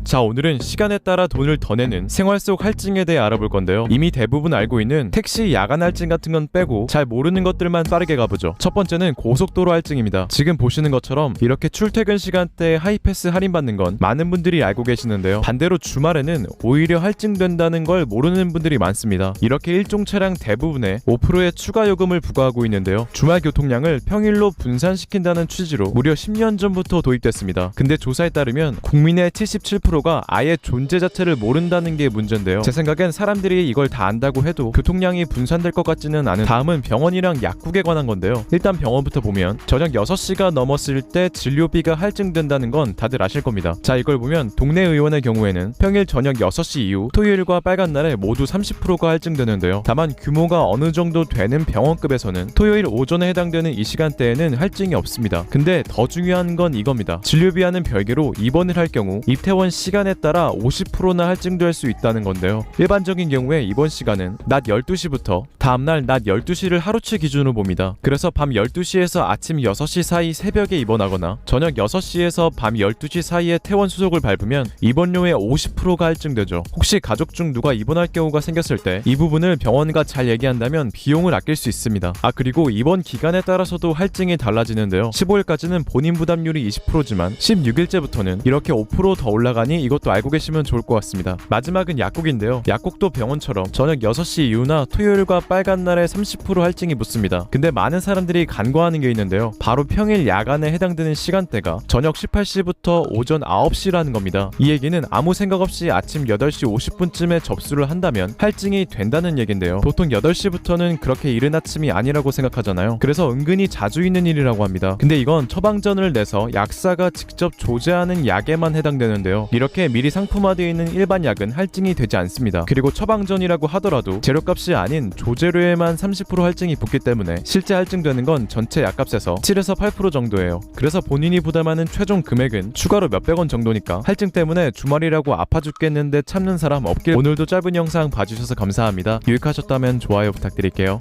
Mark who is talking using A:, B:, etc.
A: 자, 오늘은 시간에 따라 돈을 더 내는 생활 속 할증에 대해 알아볼 건데요. 이미 대부분 알고 있는 택시 야간 할증 같은 건 빼고 잘 모르는 것들만 빠르게 가보죠. 첫 번째는 고속도로 할증입니다. 지금 보시는 것처럼 이렇게 출퇴근 시간대에 하이패스 할인받는 건 많은 분들이 알고 계시는데요. 반대로 주말에는 오히려 할증된다는 걸 모르는 분들이 많습니다. 이렇게 일종 차량 대부분에 5%의 추가 요금을 부과하고 있는데요. 주말 교통량을 평일로 분산시킨다는 취지로 무려 10년 전부터 도입됐습니다. 근데 조사에 따르면 국민의 77%가 아예 존재 자체를 모른다는 게 문제인데요. 제 생각엔 사람들이 이걸 다 안다고 해도 교통량이 분산될 것 같지는 않은. 다음은 병원이랑 약국에 관한 건데요. 일단 병원부터 보면 저녁 6시가 넘었을 때 진료비가 할증된다는 건 다들 아실 겁니다. 자, 이걸 보면 동네 의원의 경우에는 평일 저녁 6시 이후 토요일과 빨간 날에 모두 30%가 할증되는데요. 다만 규모가 어느 정도 되는 병원급에서는 토요일 오전에 해당되는 이 시간대에는 할증이 없습니다. 근데 더 중요한 건 이겁니다. 진료비와는 별개로 입원을 할 경우 입퇴원 시간에 따라 50%나 할증될 수 있다는 건데요. 일반적인 경우에 입원 시간은 낮 12시부터 다음날 낮 12시를 하루치 기준으로 봅니다. 그래서 밤 12시에서 아침 6시 사이 새벽에 입원하거나 저녁 6시에서 밤 12시 사이에 퇴원 수속을 밟으면 입원료의 50%가 할증되죠. 혹시 가족 중 누가 입원할 경우가 생겼을 때 이 부분을 병원과 잘 얘기한다면 비용을 아낄 수 있습니다. 그리고 입원 기간에 따라서도 할증이 달라지는데요. 15일까지는 본인 부담률이 20%지만 16일째부터는 이렇게 5% 더 올라가니 이것도 알고 계시면 좋을 것 같습니다. 마지막은 약국인데요. 약국도 병원처럼 저녁 6시 이후나 토요일과 빨간 날에 30% 할증이 붙습니다. 근데 많은 사람들이 간과하는 게 있는데요. 바로 평일 야간에 해당되는 시간대가 저녁 18시부터 오전 9시라는 겁니다. 이 얘기는 아무 생각 없이 아침 8시 50분쯤에 접수를 한다면 할증이 된다는 얘긴데요. 보통 8시부터는 그렇게 이른 아침이 아니라고 생각하잖아요. 그래서 은근히 자주 있는 일이라고 합니다. 근데 이건 처방전을 내서 약사가 직접 조제하는 약에만 해당되는데요. 이렇게 미리 상품화되어 있는 일반 약은 할증이 되지 않습니다. 그리고 처방전이라고 하더라도 재료값이 아닌 조제료에만 30% 할증이 붙기 때문에 실제 할증되는 건 전체 약값에서 7에서 8% 정도예요. 그래서 본인이 부담하는 최종 금액은 추가로 몇백원 정도니까 할증 때문에 주말이라고 아파 죽겠는데 참는 사람 없길. 오늘도 짧은 영상 봐주셔서 감사합니다. 유익하셨다면 좋아요 부탁드릴게요.